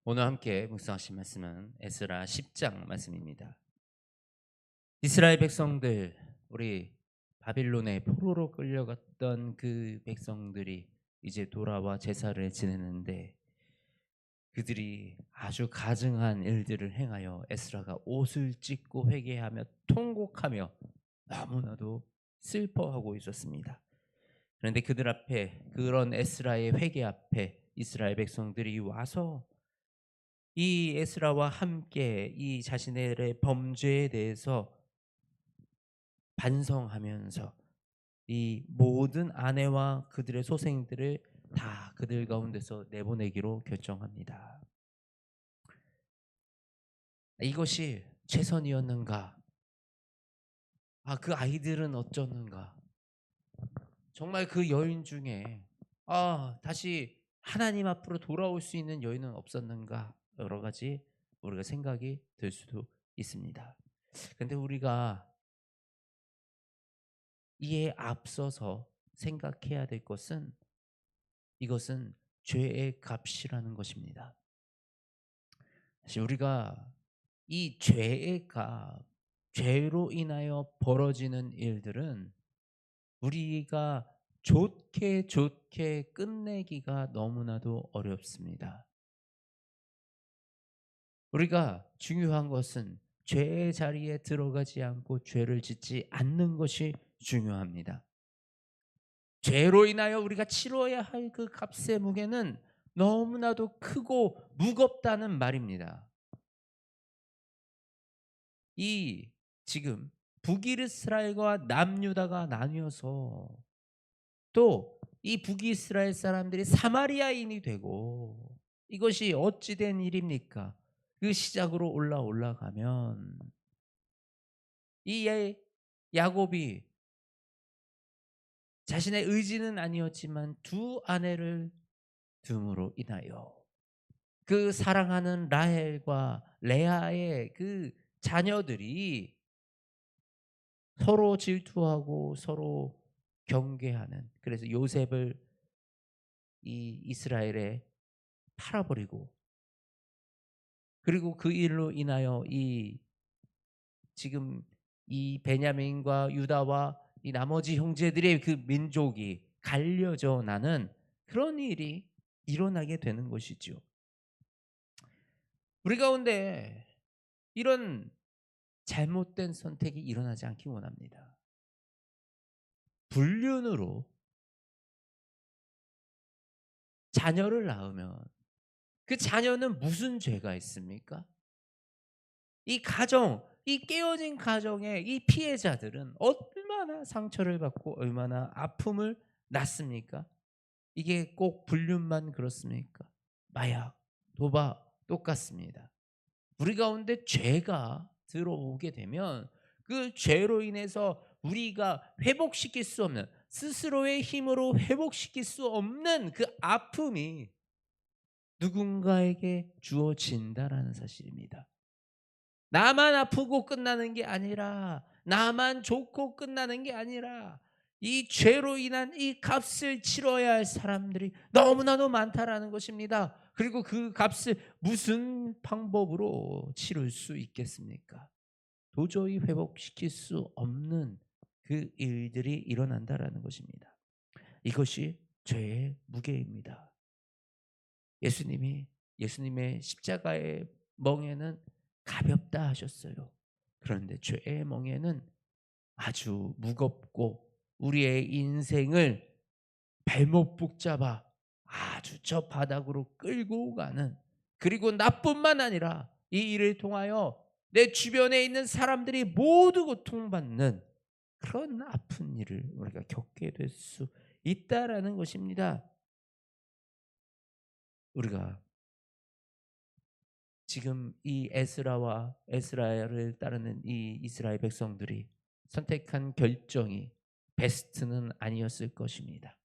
오늘 함께 묵상하실 말씀은 에스라 10장 말씀입니다. 이스라엘 백성들, 우리 바빌론의 포로로 끌려갔던 그 백성들이 이제 돌아와 제사를 지내는데, 그들이 아주 가증한 일들을 행하여 에스라가 옷을 찢고 회개하며 통곡하며 너무나도 슬퍼하고 있었습니다. 그런데 그들 앞에, 그런 에스라의 회개 앞에 이스라엘 백성들이 와서 이 에스라와 함께 이 자신의 범죄에 대해서 반성하면서 이 모든 아내와 그들의 소생들을 다 그들 가운데서 내보내기로 결정합니다. 이것이 최선이었는가? 그 아이들은 어쩌는가? 정말 그 여인 중에 다시 하나님 앞으로 돌아올 수 있는 여인은 없었는가? 여러 가지 우리가 생각이 들 수도 있습니다. 근데 우리가 이에 앞서서 생각해야 될 것은, 이것은 죄의 값이라는 것입니다. 사실 우리가 이 죄의 값, 죄로 인하여 벌어지는 일들은 우리가 좋게 좋게 끝내기가 너무나도 어렵습니다. 우리가 중요한 것은 죄의 자리에 들어가지 않고 죄를 짓지 않는 것이 중요합니다. 죄로 인하여 우리가 치러야 할 그 값의 무게는 너무나도 크고 무겁다는 말입니다. 이 지금 북이스라엘과 남유다가 나뉘어서 또 이 북이스라엘 사람들이 사마리아인이 되고, 이것이 어찌 된 일입니까? 그 시작으로 올라가면 이 야곱이 자신의 의지는 아니었지만 두 아내를 둠으로 인하여 그 사랑하는 라헬과 레아의 그 자녀들이 서로 질투하고 서로 경계하는, 그래서 요셉을 이 이스라엘에 팔아버리고, 그리고 그 일로 인하여 이 지금 이 베냐민과 유다와 이 나머지 형제들의 그 민족이 갈려져 나는 그런 일이 일어나게 되는 것이죠. 우리 가운데 이런 잘못된 선택이 일어나지 않기 원합니다. 불륜으로 자녀를 낳으면 그 자녀는 무슨 죄가 있습니까? 이 가정, 이 깨어진 가정의 이 피해자들은 얼마나 상처를 받고 얼마나 아픔을 낳습니까? 이게 꼭 불륜만 그렇습니까? 마약, 도박 똑같습니다. 우리 가운데 죄가 들어오게 되면 그 죄로 인해서 우리가 회복시킬 수 없는, 스스로의 힘으로 회복시킬 수 없는 그 아픔이 누군가에게 주어진다라는 사실입니다. 나만 아프고 끝나는 게 아니라, 나만 좋고 끝나는 게 아니라, 이 죄로 인한 이 값을 치러야 할 사람들이 너무나도 많다라는 것입니다. 그리고 그 값을 무슨 방법으로 치를 수 있겠습니까? 도저히 회복시킬 수 없는 그 일들이 일어난다라는 것입니다. 이것이 죄의 무게입니다. 예수님이, 예수님의 십자가의 멍에는 가볍다 하셨어요. 그런데 죄의 멍에는 아주 무겁고 우리의 인생을 발목 붙잡아 아주 저 바닥으로 끌고 가는, 그리고 나뿐만 아니라 이 일을 통하여 내 주변에 있는 사람들이 모두 고통받는 그런 아픈 일을 우리가 겪게 될 수 있다라는 것입니다. 우리가 지금 이 에스라와 에스라엘을 따르는 이 이스라엘 백성들이 선택한 결정이 베스트는 아니었을 것입니다.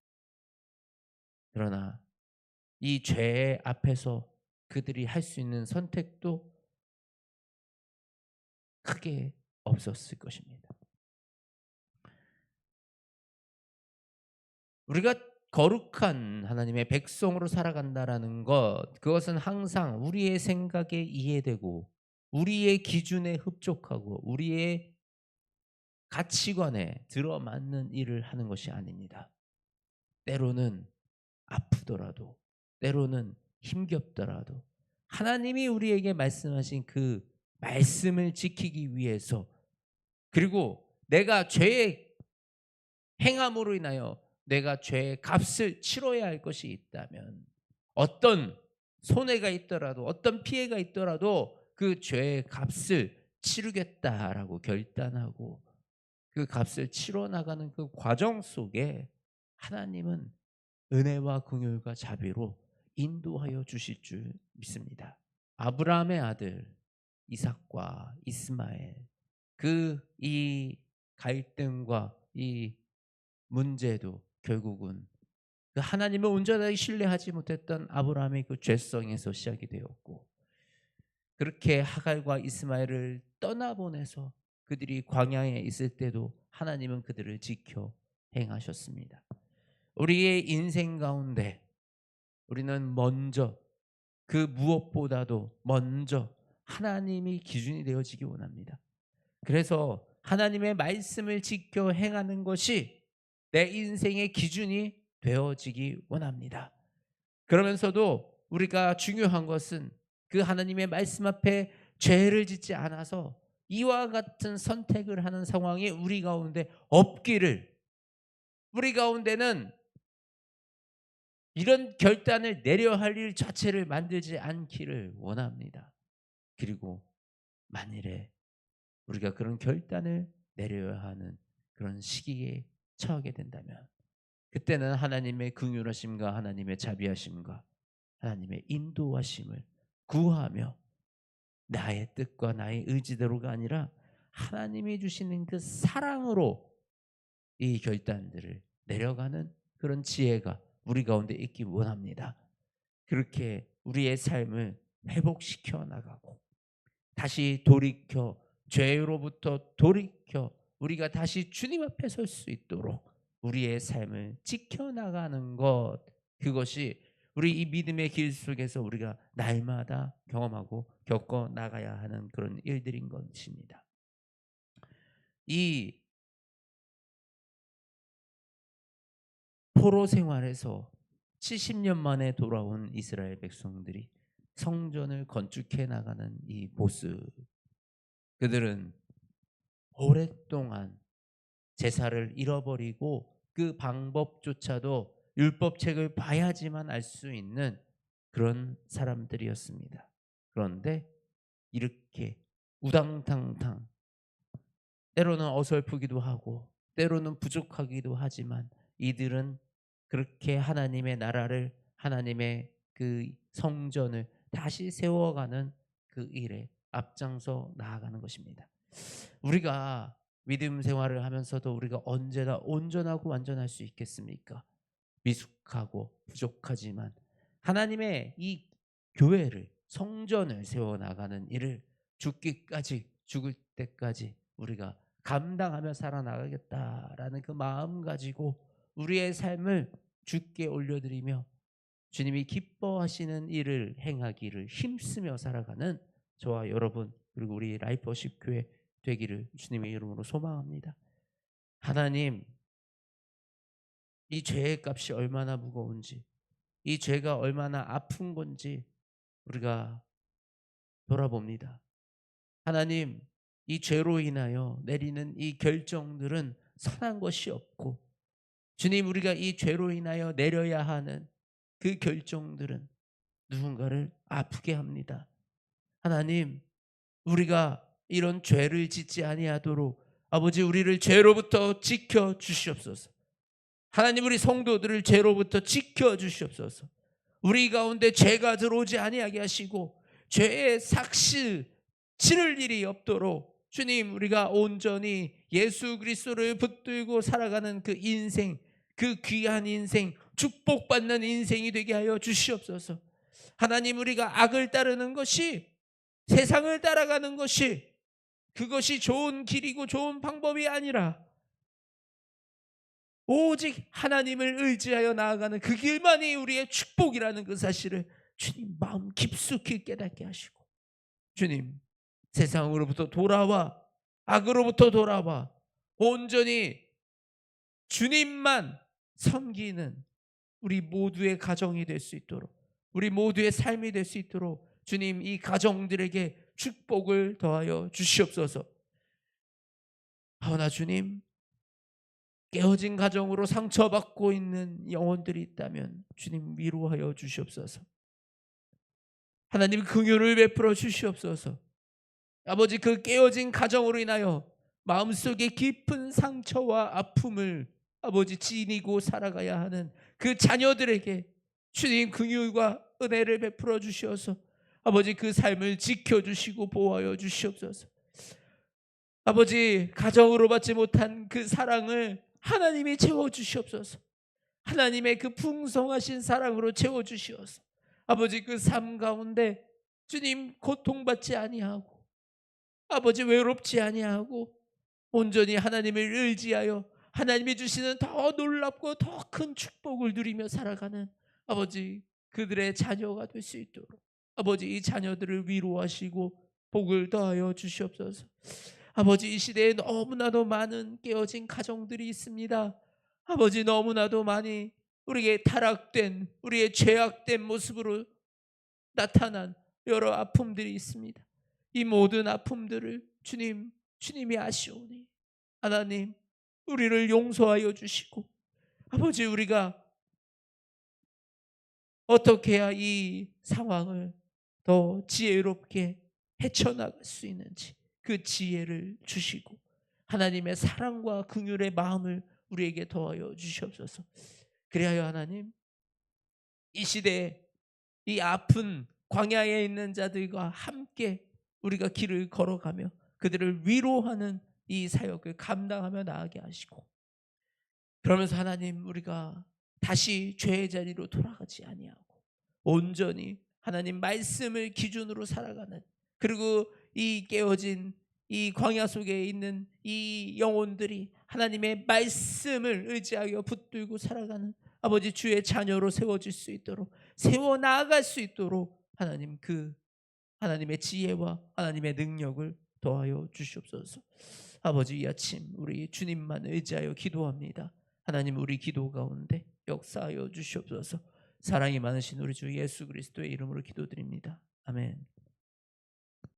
그러나 이 죄 앞에서 그들이 할 수 있는 선택도 크게 없었을 것입니다. 우리가 거룩한 하나님의 백성으로 살아간다라는 것, 그것은 항상 우리의 생각에 이해되고 우리의 기준에 흡족하고 우리의 가치관에 들어맞는 일을 하는 것이 아닙니다. 때로는 아프더라도, 때로는 힘겹더라도 하나님이 우리에게 말씀하신 그 말씀을 지키기 위해서, 그리고 내가 죄의 행함으로 인하여 내가 죄의 값을 치러야 할 것이 있다면, 어떤 손해가 있더라도 어떤 피해가 있더라도 그 죄의 값을 치르겠다라고 결단하고 그 값을 치러 나가는 그 과정 속에 하나님은 은혜와 긍휼과 자비로 인도하여 주실 줄 믿습니다. 아브라함의 아들 이삭과 이스마엘, 그 이 갈등과 이 문제도 결국은 그 하나님을 온전하게 신뢰하지 못했던 아브라함의 그 죄성에서 시작이 되었고, 그렇게 하갈과 이스마엘을 떠나보내서 그들이 광야에 있을 때도 하나님은 그들을 지켜 행하셨습니다. 우리의 인생 가운데 우리는 먼저, 그 무엇보다도 먼저 하나님이 기준이 되어지기 원합니다. 그래서 하나님의 말씀을 지켜 행하는 것이 내 인생의 기준이 되어지기 원합니다. 그러면서도 우리가 중요한 것은 그 하나님의 말씀 앞에 죄를 짓지 않아서 이와 같은 선택을 하는 상황이 우리 가운데 없기를, 우리 가운데는 이런 결단을 내려야 할 일 자체를 만들지 않기를 원합니다. 그리고 만일에 우리가 그런 결단을 내려야 하는 그런 시기에 처하게 된다면, 그때는 하나님의 긍휼하심과 하나님의 자비하심과 하나님의 인도하심을 구하며 나의 뜻과 나의 의지대로가 아니라 하나님이 주시는 그 사랑으로 이 결단들을 내려가는 그런 지혜가 우리 가운데 있기 원합니다. 그렇게 우리의 삶을 회복시켜 나가고 다시 돌이켜, 죄로부터 돌이켜 우리가 다시 주님 앞에 설 수 있도록 우리의 삶을 지켜나가는 것, 그것이 우리 이 믿음의 길 속에서 우리가 날마다 경험하고 겪어 나가야 하는 그런 일들인 것입니다. 이 포로 생활에서 70년 만에 돌아온 이스라엘 백성들이 성전을 건축해 나가는 이 모습, 그들은 오랫동안 제사를 잃어버리고 그 방법조차도 율법책을 봐야지만 알 수 있는 그런 사람들이었습니다. 그런데 이렇게 우당탕탕, 때로는 어설프기도 하고 때로는 부족하기도 하지만 이들은 그렇게 하나님의 나라를, 하나님의 그 성전을 다시 세워가는 그 일에 앞장서 나아가는 것입니다. 우리가 믿음 생활을 하면서도 우리가 언제나 온전하고 완전할 수 있겠습니까? 미숙하고 부족하지만 하나님의 이 교회를, 성전을 세워나가는 일을 죽기까지, 죽을 때까지 우리가 감당하며 살아나가겠다라는 그 마음 가지고 우리의 삶을 주께 올려드리며 주님이 기뻐하시는 일을 행하기를 힘쓰며 살아가는 저와 여러분, 그리고 우리 라이프워십 교회 되기를 주님의 이름으로 소망합니다. 하나님, 이 죄의 값이 얼마나 무거운지, 이 죄가 얼마나 아픈 건지 우리가 돌아봅니다. 하나님, 이 죄로 인하여 내리는 이 결정들은 선한 것이 없고, 주님, 우리가 이 죄로 인하여 내려야 하는 그 결정들은 누군가를 아프게 합니다. 하나님, 우리가 이런 죄를 짓지 아니하도록 아버지 우리를 죄로부터 지켜 주시옵소서. 하나님, 우리 성도들을 죄로부터 지켜 주시옵소서. 우리 가운데 죄가 들어오지 아니하게 하시고 죄의 삭실 치를 일이 없도록 주님, 우리가 온전히 예수 그리스도를 붙들고 살아가는 그 인생, 그 귀한 인생, 축복받는 인생이 되게 하여 주시옵소서. 하나님, 우리가 악을 따르는 것이, 세상을 따라가는 것이, 그것이 좋은 길이고 좋은 방법이 아니라 오직 하나님을 의지하여 나아가는 그 길만이 우리의 축복이라는 그 사실을 주님 마음 깊숙이 깨닫게 하시고, 주님 세상으로부터 돌아와, 악으로부터 돌아와 온전히 주님만 섬기는 우리 모두의 가정이 될 수 있도록, 우리 모두의 삶이 될 수 있도록 주님 이 가정들에게 축복을 더하여 주시옵소서. 하오나 주님, 깨어진 가정으로 상처받고 있는 영혼들이 있다면 주님 위로하여 주시옵소서. 하나님 긍휼을 베풀어 주시옵소서. 아버지, 그 깨어진 가정으로 인하여 마음속에 깊은 상처와 아픔을 아버지 지니고 살아가야 하는 그 자녀들에게 주님 긍휼과 은혜를 베풀어 주시어서 아버지 그 삶을 지켜주시고 보호하여 주시옵소서. 아버지, 가정으로 받지 못한 그 사랑을 하나님이 채워주시옵소서. 하나님의 그 풍성하신 사랑으로 채워주시어서 아버지 그 삶 가운데 주님 고통받지 아니하고 아버지 외롭지 아니하고 온전히 하나님을 의지하여 하나님이 주시는 더 놀랍고 더 큰 축복을 누리며 살아가는 아버지 그들의 자녀가 될 수 있도록 아버지 이 자녀들을 위로하시고 복을 더하여 주시옵소서. 아버지, 이 시대에 너무나도 많은 깨어진 가정들이 있습니다. 아버지, 너무나도 많이 우리의 타락된, 우리의 죄악된 모습으로 나타난 여러 아픔들이 있습니다. 이 모든 아픔들을 주님이 아시오니 하나님 우리를 용서하여 주시고 아버지, 우리가 어떻게 해야 이 상황을 더 지혜롭게 헤쳐나갈 수 있는지 그 지혜를 주시고 하나님의 사랑과 긍휼의 마음을 우리에게 더하여 주시옵소서. 그리하여 하나님 이 시대에 이 아픈 광야에 있는 자들과 함께 우리가 길을 걸어가며 그들을 위로하는 이 사역을 감당하며 나아가게 하시고, 그러면서 하나님 우리가 다시 죄의 자리로 돌아가지 아니하고 온전히 하나님 말씀을 기준으로 살아가는, 그리고 이 깨어진 이 광야 속에 있는 이 영혼들이 하나님의 말씀을 의지하여 붙들고 살아가는 아버지 주의 자녀로 세워질 수 있도록, 세워 나아갈 수 있도록 하나님 그 하나님의 지혜와 하나님의 능력을 더하여 주시옵소서. 아버지, 이 아침 우리 주님만 의지하여 기도합니다. 하나님 우리 기도 가운데 역사하여 주시옵소서. 사랑이 많으신 우리 주 예수 그리스도의 이름으로 기도드립니다. 아멘.